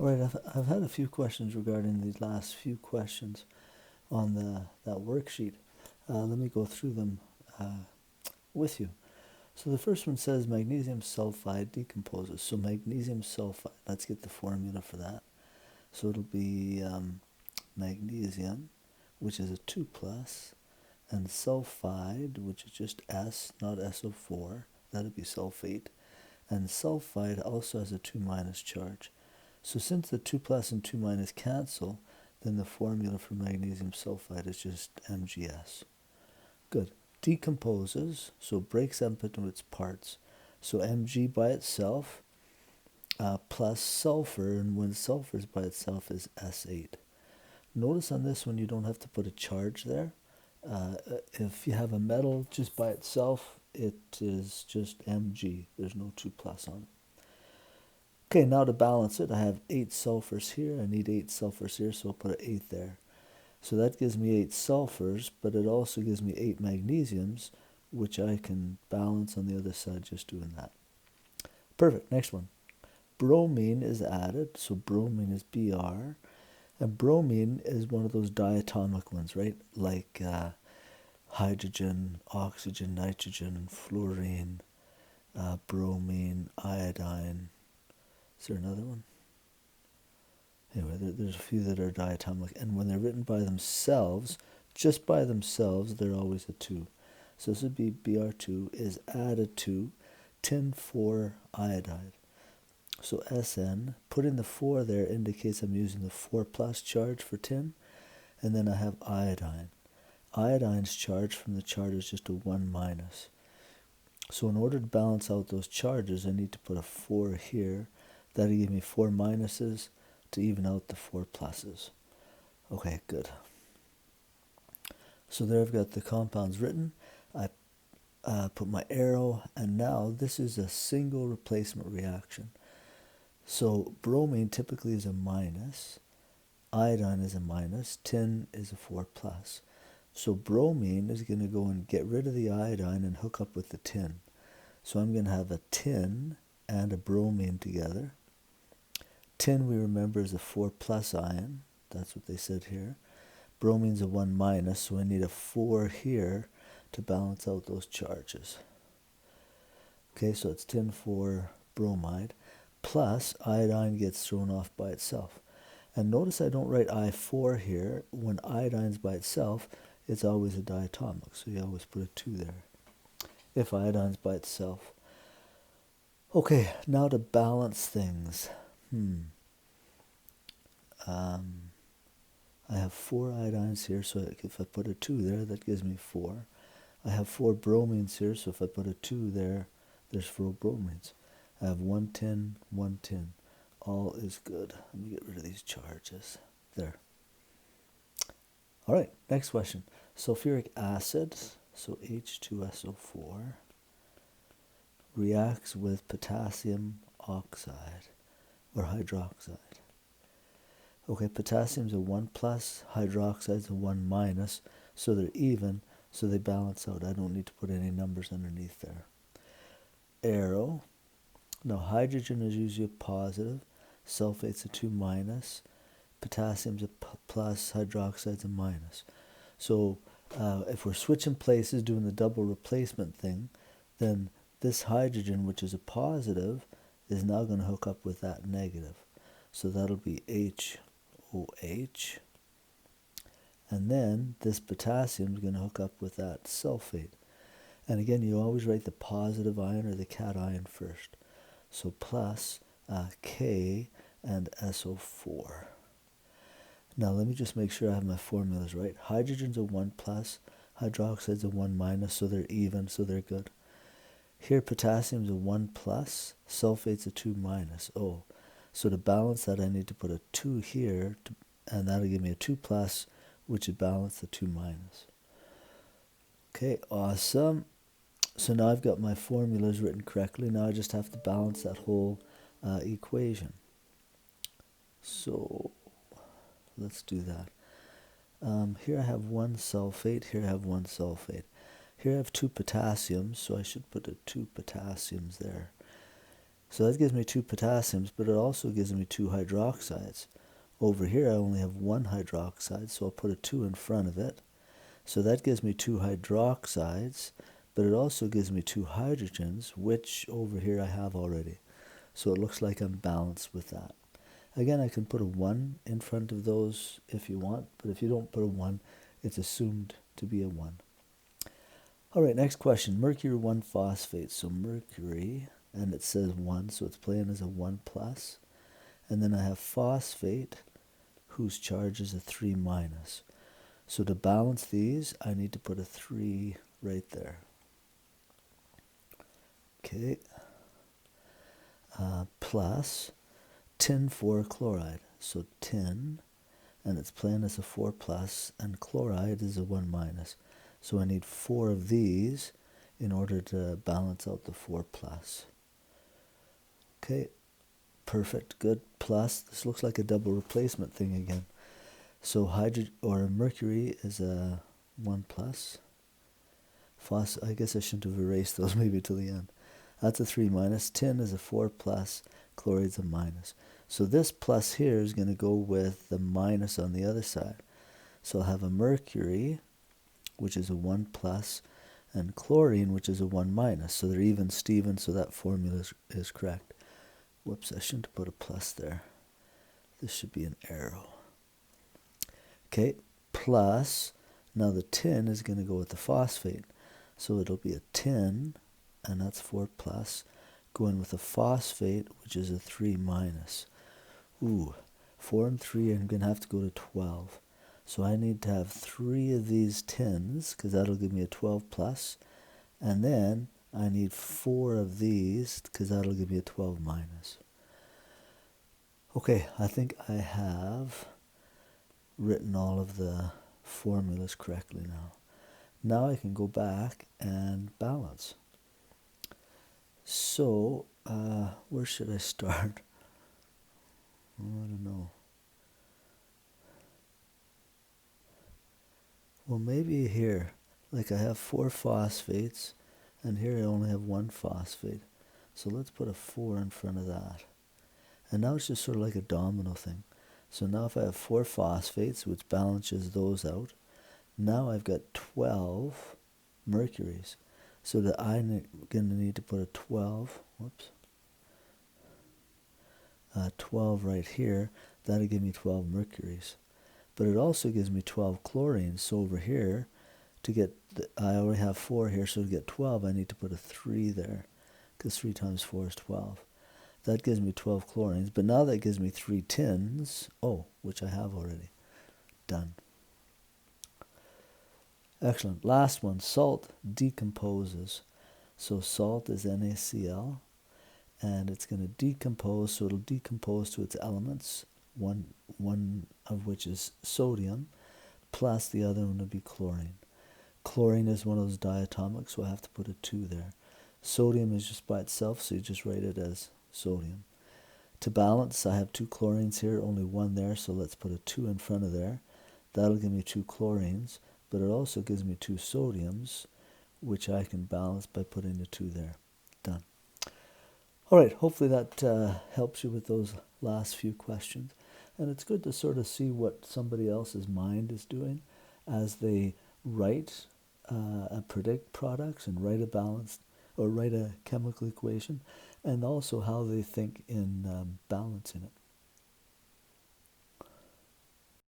All right, I've had a few questions regarding these last few questions on that worksheet. Let me go through them with you. So the first one says magnesium sulfide decomposes. So magnesium sulfide, let's get the formula for that. So it'll be magnesium, which is a 2 plus, and sulfide, which is just S, not SO4, that'll be sulfate. And sulfide also has a 2 minus charge. So since the 2 plus and 2 minus cancel, then the formula for magnesium sulfide is just MgS. Good. Decomposes, so breaks up into its parts. So Mg by itself plus sulfur, and when sulfur is by itself is S8. Notice on this one you don't have to put a charge there. If you have a metal just by itself, it is just Mg. There's no 2 plus on it. Okay, now to balance it, I have 8 sulfurs here. I need 8 sulfurs here, so I'll put an 8 there. So that gives me 8 sulfurs, but it also gives me 8 magnesiums, which I can balance on the other side just doing that. Perfect, next one. Bromine is added, so bromine is Br, and bromine is one of those diatomic ones, right? Like hydrogen, oxygen, nitrogen, fluorine, bromine, iodine. Is there another one? Anyway, there's a few that are diatomic, and when they're written by themselves, just by themselves, they're always a 2. So this would be Br2 is added to tin 4 iodide. So Sn, putting the 4 there indicates I'm using the 4 plus charge for tin, and then I have iodine. Iodine's charge from the chart is just a 1 minus. So in order to balance out those charges, I need to put a 4 here. That'll give me 4 minuses to even out the 4 pluses. Okay, good. So there I've got the compounds written. I put my arrow, and now this is a single replacement reaction. So bromine typically is a minus, iodine is a minus, tin is a 4 plus. So bromine is going to go and get rid of the iodine and hook up with the tin. So I'm going to have a tin and a bromine together. Tin, we remember, is a 4 plus ion. That's what they said here. Bromine's a 1 minus, so I need a 4 here to balance out those charges. Okay, so it's tin 4 bromide, plus iodine gets thrown off by itself. And notice I don't write I4 here. When iodine's by itself, it's always a diatomic, so you always put a 2 there. If iodine's by itself. Okay, now to balance things. I have 4 iodines here, so if I put a 2 there, that gives me 4. I have 4 bromines here, so if I put a 2 there, there's 4 bromines. I have 1 tin, 1 tin. All is good. Let me get rid of these charges. There. All right, next question. Sulfuric acid, so H2SO4, reacts with potassium oxide or hydroxide. Okay, potassium's a 1 plus, hydroxide's a 1 minus, so they're even, so they balance out. I don't need to put any numbers underneath there. Arrow. Now hydrogen is usually a positive, sulfate's a 2 minus, potassium's a plus, hydroxide's a minus. So if we're switching places, doing the double replacement thing, then this hydrogen, which is a positive, is now going to hook up with that negative. So that'll be HOH. And then this potassium is going to hook up with that sulfate. And again, you always write the positive ion or the cation first. So plus K and SO4. Now let me just make sure I have my formulas right. Hydrogen's a 1 plus, hydroxide's a 1 minus, so they're even, so they're good. Here potassium's a 1 plus, sulfate's a 2 minus. Oh, so to balance that I need to put a 2 here, and that'll give me a 2 plus, which would balance the 2 minus. Okay, awesome. So now I've got my formulas written correctly. Now I just have to balance that whole equation. So let's do that. Here I have 1 sulfate, here I have 1 sulfate. Here I have 2 potassiums, so I should put 2 potassiums there. So that gives me 2 potassiums, but it also gives me 2 hydroxides. Over here I only have 1 hydroxide, so I'll put a 2 in front of it. So that gives me 2 hydroxides, but it also gives me 2 hydrogens, which over here I have already. So it looks like I'm balanced with that. Again, I can put a 1 in front of those if you want, but if you don't put a 1, it's assumed to be a 1. All right, next question. Mercury 1 phosphate. So mercury, and it says 1, so it's playing as a 1 plus. And then I have phosphate, whose charge is a 3 minus. So to balance these, I need to put a 3 right there. Okay. Plus tin 4 chloride. So tin, and it's playing as a 4 plus, and chloride is a 1 minus. So I need 4 of these in order to balance out the 4 plus. Okay, perfect, good. Plus, this looks like a double replacement thing again. So mercury is a 1 plus. I guess I shouldn't have erased those maybe till the end. That's a 3 minus. Tin is a 4 plus. Chloride's a minus. So this plus here is going to go with the minus on the other side. So I'll have a mercury, which is a 1 plus, and chlorine, which is a 1 minus. So they're even Steven, so that formula is correct. Whoops, I shouldn't have put a plus there. This should be an arrow. Okay, plus, now the tin is going to go with the phosphate. So it'll be a tin, and that's 4 plus, going with a phosphate, which is a 3 minus. Ooh, 4 and 3, I'm going to have to go to 12. So I need to have 3 of these tins, because that'll give me a 12 plus. And then I need 4 of these, because that'll give me a 12 minus. Okay, I think I have written all of the formulas correctly now. Now I can go back and balance. So, where should I start? I don't know. Well, maybe here, like I have 4 phosphates, and here I only have 1 phosphate. So let's put a 4 in front of that. And now it's just sort of like a domino thing. So now if I have 4 phosphates, which balances those out, now I've got 12 mercuries. So that I'm going to need to put a 12, 12 right here. That'll give me 12 mercuries. But it also gives me 12 chlorines. So over here, I already have 4 here, so to get 12, I need to put a 3 there, because 3 times 4 is 12. That gives me 12 chlorines, but now that gives me 3 tins, which I have already. Done. Excellent. Last one, salt decomposes. So salt is NaCl, and it's going to decompose, so it'll decompose to its elements, one of which is sodium, plus the other one will be chlorine. Chlorine is one of those diatomics, so I have to put a 2 there. Sodium is just by itself, so you just write it as sodium. To balance, I have 2 chlorines here, only 1 there, so let's put a 2 in front of there. That'll give me 2 chlorines, but it also gives me 2 sodiums, which I can balance by putting the 2 there. Done. All right, hopefully that helps you with those last few questions. And it's good to sort of see what somebody else's mind is doing as they write predict products and write a balanced or write a chemical equation, and also how they think in balancing it.